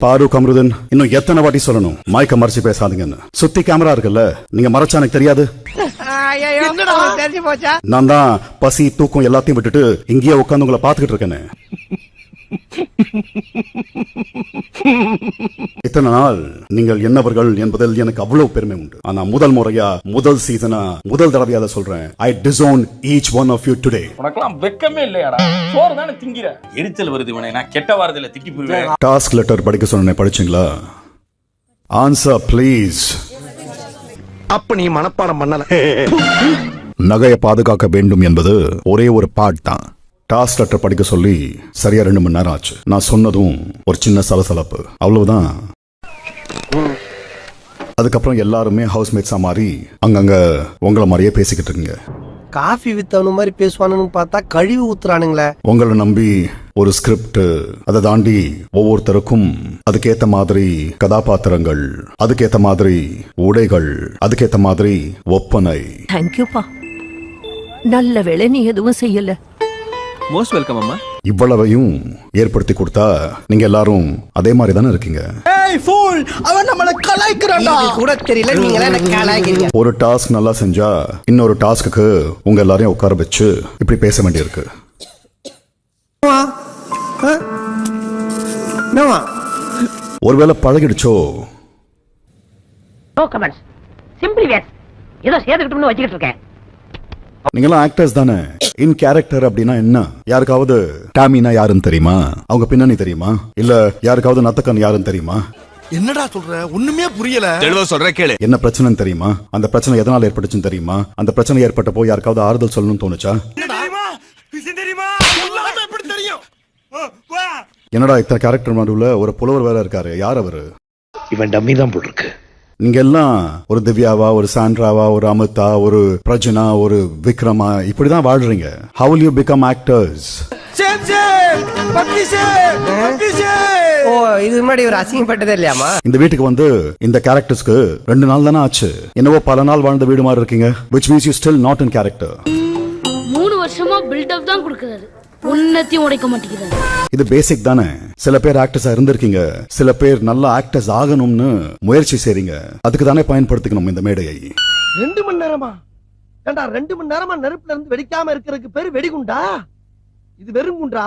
பாரு கம்ருதன், இன்னும் எத்தனை வாட்டி சொல்லணும் மைக்க மறைச்சு பேசாதீங்கன்னு? சுத்தி கேமரா இருக்குல்ல, நீங்க மறைச்சா எனக்கு தெரியாது. நான் தான் பசி தூக்கம் எல்லாத்தையும் விட்டுட்டு இங்கேயே உட்காந்து உங்களை பாத்துக்கிட்டு இருக்கேன்னு. இத்தனை நாள் நீங்கள் என்னவர்கள் என்பதில் எனக்கு அவ்வளவு பெருமை உண்டு. ஆனா முதல் முறையா, முதல் சீசனா, முதல் தடவையா அதை சொல்றேன். I disown each one of you today. உனக்கெல்லாம் வெக்கமே இல்லையாடா? சோறு தானே திங்கிற. எரிச்சல் வருது இவனை. நான் கெட்ட வார்த்தையில திட்டி போடுவேன். டாஸ்க் லெட்டர் படிக்க சொன்னேன், படிச்சீங்களா? Answer please. அப்ப நீ மனப்பாடம் பண்ணல. நகையை பாதுகாக்க வேண்டும் என்பது ஒரே ஒரு பாட் தான். டாஸ்க் லெட்டர் படிக்க சொல்லி சரியா 2 மணி நேரம் ஆச்சு. நான் சொன்னதும் ஒரு சின்ன சலசலப்பு, அவ்வளவுதான். அதுக்கப்புறம் எல்லாருமே ஹவுஸ்மேட்ஸா மாறி அங்கங்க உங்களை மாதிரியே பேசிக்கிட்டு இருக்கீங்க. காஃபி வித்தவனு மாதிரி பேசுவானு பார்த்தா கழிவு ஊத்துறானுங்களே. உங்களை நம்பி ஒரு ஸ்கிரிப்ட், அதை தாண்டி ஒவ்வொருத்தருக்கும் அதுக்கேத்த மாதிரி கதாபாத்திரங்கள், அதுக்கேத்த மாதிரி உடைகள், அதுக்கேத்த மாதிரி ஒப்பனை. தேங்க்யூப்பா, நல்ல வேளை நீ எதுவும் செய்யல. மோஸ்ட் வெல்கம் அம்மா. இவ்வளவையும் ஏற்படுத்தி கொடுத்தா நீங்க எல்லாரும் அதே மாதிரி தானே இருக்கீங்க. ஏய் ஃபூல், அவன் நம்மள கலாய்க்கறான்டா. இது கூட தெரியல, நீங்க என்ன கலாய்க்கிறீங்க? ஒரு டாஸ்க் நல்லா செஞ்சா இன்னொரு டாஸ்க்கு உங்க எல்லாரையும் உட்கார வச்சு இப்படி பேச வேண்டியிருக்கு. ஒருவேளை பழகிடுச்சோ? No comments, simply waste. ஏதோ சேர்த்துக்கிட்டோம்னு வச்சிட்டு இருக்கேன். நீங்களாம் ஆக்டர்ஸ் தானே. இன் கேரக்டர் அப்படின்னா என்ன? யாருக்காவது டாமினா யாருன்னு தெரியுமா? அவங்க பின்னணி தெரியுமா? இல்ல யாருக்காவது நத்தக்கன் யாருன்னு தெரியுமா? என்னடா சொல்ற? ஒண்ணுமே புரியல. தெளிவா சொல்ற கேளு. என்ன பிரச்சனைன்னு தெரியுமா? அந்த பிரச்சனை எதனால ஏற்பட்டுச்சுன்னு தெரியுமா? அந்த பிரச்சனை ஏற்பட்டப்போ யாருக்காவது ஆறுதல் சொல்லணும்னு தோணுச்சா? என்னடா இத்தனை கேரக்டர் நடுவுல ஒரு புலவர் வேற இருக்காரு, யார் அவரு? இவன் டம்மி தான் போல் இருக்கு. நீங்க எல்லாம் ஒரு திவ்யாவா, ஒரு சாண்ட்ராவா, ஒரு அமிதா, ஒரு பிரஜனா, ஒரு விக்ரமா, இப்படிதான் வாழ்றீங்க. How will you become actors? ஓ, இது முன்னாடி ஒரு அசிங்கப்பட்டதே இல்லையாமா? இந்த வீட்டுக்கு வந்து இந்த கேரக்டர்ஸ்க்கு 2 நாள் தானே ஆச்சு. என்னவோ பல நாள் வாழ்ந்த வீடு மாதிரி இருக்கீங்க. Which means you still not in character. 3 வருஷமா பில்டப் தான் கொடுக்கறாரு, ஒன்னத்தையும் உடைக்க மாட்டேங்கிறாரு. இது பேசிக் தானே. சில பேர் ஆக்டர்ஸா இருந்திருக்கீங்க, சில பேர் நல்ல ஆக்டர்ஸ் ஆகணும்னு முயற்சி செய்றீங்க. அதுக்கு தானே பயன்படுத்திக்கணும் இந்த மேடையை. 2 மணி நேரமா? ஏண்டா 2 மணி நேரமா நெருப்புல இருந்து வெடிக்காம இருக்கிறதுக்கு பேரு வெடிகுண்டா? இது வெறும் குண்டா?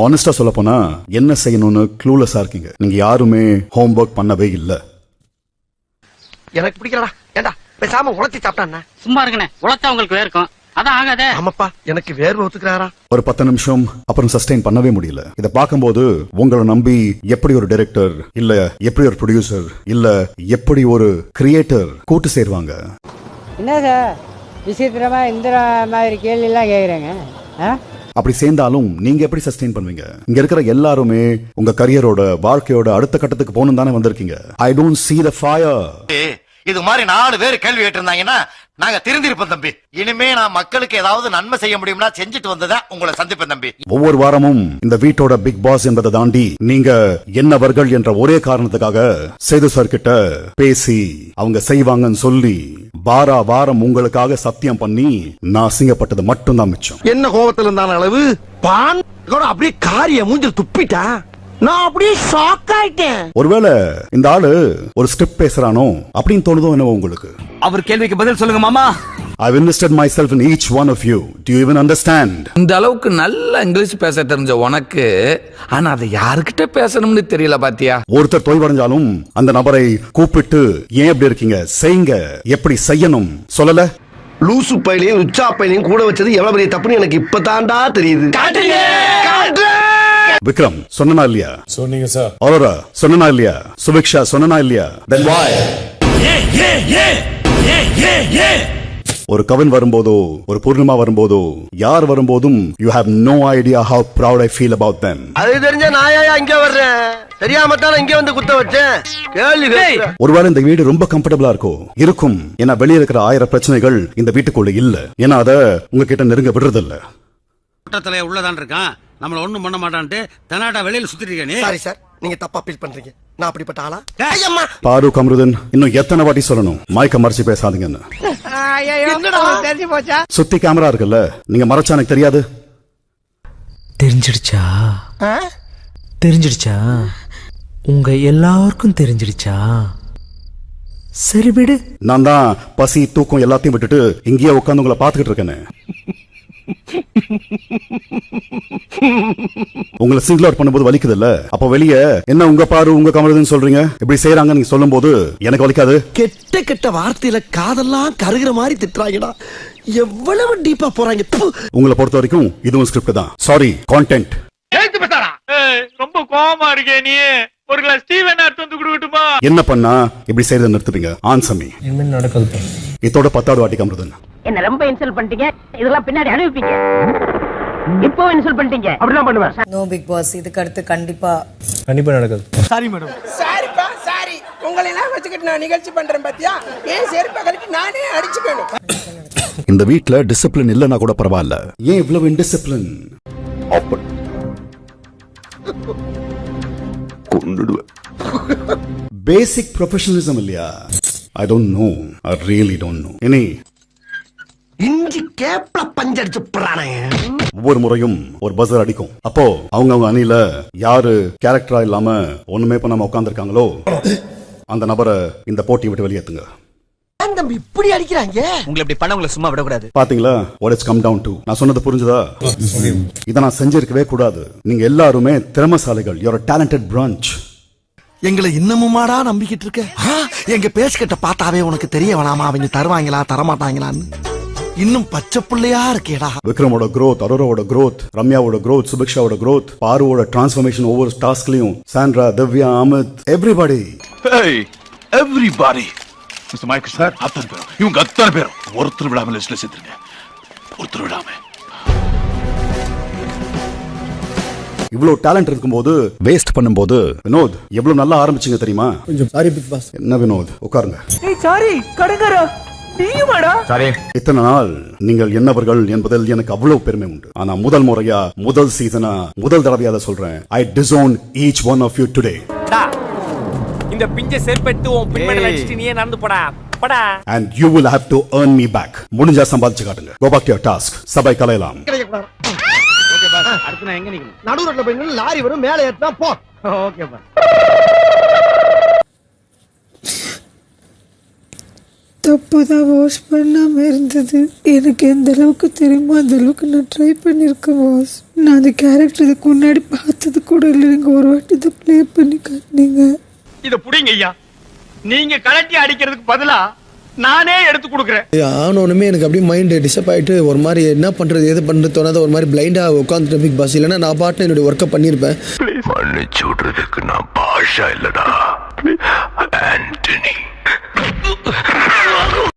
ஆனஸ்டா சொல்ல போனா என்ன செய்யணும்னு க்ளூலெஸ்ஸா இருக்கீங்க. நீங்க யாருமே ஹோம்வொர்க் பண்ணவே இல்ல. எனக்கு பிடிக்கலடா. ஏண்டா பேசாம உலத்தி சாப்பிட்டானே. சும்மா இருங்கனே, உழைச்சா உங்களுக்கு வேர்க்கும். அதான் ஆகாதே. ஆமாப்பா, எனக்கு வேர்வை ஒத்துக்கறாரா? ஒரு 10 நிமிஷம் அப்புறம் சஸ்டெயின் பண்ணவே முடியல. இத பாக்கும்போது உங்களை நம்பி எப்படி ஒரு டைரக்டர், இல்ல எப்படி ஒரு ப்ரொடியூசர், இல்ல எப்படி ஒரு கிரியேட்டர் கூட்டு சேருவாங்க? என்ன சார் விசித்திரமா இந்த மாதிரி கேள்வி எல்லாம் கேக்குறேங்க. அப்படி சேர்ந்தாலும் நீங்க எப்படி சஸ்டெயின் பண்ணுவீங்க? இங்க இருக்கிற எல்லாருமே உங்க கரியரோட, வாழ்க்கையோட அடுத்த கட்டத்துக்கு போகணும் தானே வந்திருக்கீங்க. I don't see the fire. இது மாதிரி 4 பேர் கேள்வி கேட்டிருந்தாங்கன்னா நாங்க திருந்திருப்போம் தம்பி. இனிமே நான் மக்களுக்கு ஏதாவது நன்மை செய்ய முடியும்னா செஞ்சுட்டு வந்ததா உங்களை சந்திப்பேன் தம்பி. ஒவ்வொரு வாரமும் இந்த வீட்டோட பிக் பாஸ் என்பதை தாண்டி நீங்க என்னவர்கள் என்ற ஒரே காரணத்துக்காக சேது சார் கிட்ட பேசி அவங்க செய்வாங்கன்னு சொல்லி வாரம் உங்களுக்காக சத்தியம் பண்ணி நான் அசிங்கப்பட்டது மட்டும்தான் மிச்சம். என்ன கோபத்துல இருந்தான அளவு பான் அப்படியே காரிய மூஞ்சில் துப்பிட்டா. நான் அப்படியே ஷாக் ஆயிட்டேன். ஒருவேளை இந்த ஆளு ஒரு ஸ்கிரிப்ட் பேசுறானோ அப்படின்னு தோணுதோ என்னவோ உங்களுக்கு? அவர் கேள்விக்கு பதில் சொல்லுங்க மாமா. I've invested myself in each one of you. Do you even understand? இந்த அளவுக்கு நல்ல இங்கிலீஷ் பேச தெரிஞ்ச உனக்கு, ஆனா அதை யாருக்கிட்ட பேசணும்னு தெரியல பாத்தியா? ஒருத்தர் தொய்வடைஞ்சாலும் அந்த நபரை கூப்பிட்டு ஏன் எப்படி இருக்கீங்க, செய்யுங்க, எப்படி செய்யணும் சொல்லல? லூசு பையிலையும் உச்சா பையிலையும் கூட வச்சது எவ்வளவு பெரிய தப்புன்னு எனக்கு இப்பதான்டா தெரியுது. விக்ரம் சொன்னா இல்லையா? சொன்னீங்க சார். அரோரா சொன்னா இல்லையா? சுபிக்ஷா சொன்னா இல்லையா? Then why? ஒரு கவின் வரும்போதோ, ஒரு பூர்ணிமா வரும்போதோ, யார் வரும்போதும் you have no idea how proud I feel about them. அது தெரிஞ்ச நாயா இங்க வர்றேன். தெரியாம தான் இங்க வந்து குத்த வச்சேன். கேள்வி. ஒருவேளை இந்த வீடு ரொம்ப கம்ஃபர்டபிளா இருக்கும். ஏன்னா வெளியே இருக்கிற 1000 பிரச்சனைகள் இந்த வீட்டுக்குள்ள இல்ல. ஏன்னா அத உங்ககிட்ட நெருங்க விடுறது இல்ல. கூட்டத்துல உள்ளதான் இருக்கான், நம்மள ஒண்ணும் பண்ண மாட்டான்ட்டு தனாட்டா வெளியில சுத்திட்டு இருக்கே. சாரி சார், நீங்க தப்பா ஃபீல் பண்றீங்க. நான் அப்படிப்பட்ட ஆளா? பாரு கம்ருதன், இன்னும் எத்தனை வாட்டி சொல்லணும் மைக்க மறைச்சு பேசாதீங்கன்னு? சுத்தி கேமரா இருக்குல்ல, நீங்க மறைச்சா எனக்கு தெரியாது. தெரிஞ்சிடுச்சா? உங்க எல்லாருக்கும் தெரிஞ்சிடுச்சா? சரி விடு. நான் தான் பசி தூக்கம் எல்லாத்தையும் விட்டுட்டு இங்கேயே உட்காந்து உங்களை பாத்துக்கிட்டு இருக்கேன்னு. உங்களை சிங்கிள் அவுட் பண்ணும்போது வலிக்குது இல்ல? அப்ப வெளியே என்ன உங்க பாரு உங்க கமருதுன்னு சொல்றீங்க. இப்படி செய்யறாங்க நீங்க சொல்லும் போது எனக்கு வலிக்காது? கெட்ட கெட்ட வார்த்தையில காதெல்லாம் கருகிற மாதிரி திட்டுறாங்கடா. எவ்வளவு டீப்பா போறாங்க. உங்களை பொறுத்த வரைக்கும் இதுவும் ஸ்கிரிப்ட் தான். Sorry, content. ரொம்ப கோவமா இருக்கே நீ. ஒரு கிளாஸ் டீ வேணா எடுத்து வந்து குடுக்கட்டுமா? என்ன பண்ணா இப்படி செய்யறத நிறுத்துவீங்க? ஆன்சமி. இனிமேல் நடக்காது. இதோட 10வது வாட்டி கமருதன். என்ன ரொம்ப இன்சல்ட் பண்ணிட்டீங்க. இதெல்லாம் பின்னாடி அனுப்பிப்பீங்க. இப்போ இன்சல்ட் பண்ணிட்டீங்க. அப்படிதான் பண்ணுவேன். No Bigg Boss. இதுக்கு அடுத்து கண்டிப்பா நடக்காது. Sorry madam. சாரிப்பா சாரி. உங்களை எல்லாம் வச்சுக்கிட்டு நான் நிகழ்ச்சி பண்றேன் பாத்தியா? ஏன் செருப்பகலுக்கு நானே அடிச்சுக்கணும். இந்த வீட்ல டிசிப்ளின் இல்லனா கூட பரவாயில்ல. ஏன் இவ்வளவு இன்டிசிப்ளின்? பேசிக் ப்ரொஃபஷனலிசம் இல்லையா? I don't know. I really don't know. இனி இஞ்சி கேப்ல பஞ்சடிச்சு போறானே. ஒவ்வொரு முறையும் ஒரு பஸர் அடிக்கும். அப்போ அவங்க அணியில யாரு கேரக்டரா இல்லாம ஒண்ணுமே பண்ணாம உட்கார்ந்திருக்காங்களோ அந்த நபரை இந்த போட்டி விட்டு வெளியேத்துங்க. தம்பி இப்படி அடிக்கிறாங்க. உங்களை இப்படி பண்ண உங்களை சும்மா விடக்கூடாது. பாத்தீங்களா? what it's come down to. நான் சொன்னது புரிஞ்சுதா? இத நான் செஞ்சிருக்கவே கூடாது. நீங்க எல்லாருமே திறமைசாலிகள். you're a talented branch. எங்களை இன்னமுமாடா நம்பிக்கிட்டு இருக்க? எங்க பேசிக்கிட்ட பார்த்தாவே உனக்கு தெரிய வேணாமா அவங்க தருவாங்களா தரமாட்டாங்களான்னு? இன்னும் பச்சை புள்ளையா இருக்கேடா. விக்ரமோட growth, அரோராவோட growth, ரம்யாவோட growth, சுபிக்ஷாவோட growth, பாருவோட டிரான்ஸ்ஃபர்மேஷன் ஒவ்வொரு டாஸ்க்லயும், Sandra, Divya, Amit, everybody. Hey, everybody. Mister Michael sir, அத்தனை பேரும் இவங்க அத்தனை பேரும் ஒருத்தர் விடாம லிஸ்ட்ல சேர்த்துருங்க. ஒருத்தர் விடாம. இவ்வளவு டேலண்ட் இருக்கும்போது வேஸ்ட் பண்ணும்போது வினோத் எவ்வளவு நல்லா ஆரம்பிச்சீங்க தெரியுமா? கொஞ்சம் சாரி பிக் பாஸ். என்ன வினோத், உட்காருங்க. ஏய் சாரி கடங்கரா. நீயுமாடா? சாரி. இத்தனை நாள் நீங்கள் என்னவர்கள் என்பதில் எனக்கு அவ்வளவு பெருமை உண்டு. ஆனா முதல் முறையா முதல் சீசனா முதல் தடவையா அதை சொல்றேன். I disown each one of you today. இந்த பிஞ்ச செருப்பெடுத்து உன் பின்மேல அடிச்சிட்டு நீயே நடந்து போடா. போடா. And you will have to earn me back. முடிஞ்சா சம்பாதிச்சு காட்டுங்க. Go back to your task. சபை கலையலாம். Okay pass. அடுத்து நான் எங்க நிக்கணும்? நடு ரோட்ல போய் நின்னு லாரி வரும் மேலே ஏறினா போ. Okay pass. தப்புதான் வாஷ் பண்ணாம இருந்தது. எனக்கு எந்த அளவுக்கு தெரியுமோ அந்த அளவுக்கு நான் ட்ரை பண்ணிருக்கேன் வாஷ். நான் அந்த கேரக்டர் இதுக்கு முன்னாடி பார்த்தது கூட இல்லை. நீங்க ஒரு வாட்டி இதை பிளே பண்ணி காட்டினீங்க. இத புடிங்க ஐயா. நீங்க கலட்டி அடிக்கிறதுக்கு பதிலா நானே எடுத்து கொடுக்குறேன். ஆனோனுமே எனக்கு அப்படியே மைண்ட் டிஸ்டர்ப் ஆயிட்டு ஒரு மாதிரி என்ன பண்றது எது பண்றது தோணாத ஒரு மாதிரி பிளைண்டா உட்காந்துட்டு பிக் பாஸ். இல்லைன்னா நான் பாட்டு என்னுடைய ஒர்க்கை பண்ணியிருப்பேன். மன்னிச்சு விடுறதுக்கு நான் பாஷா இல்லடா.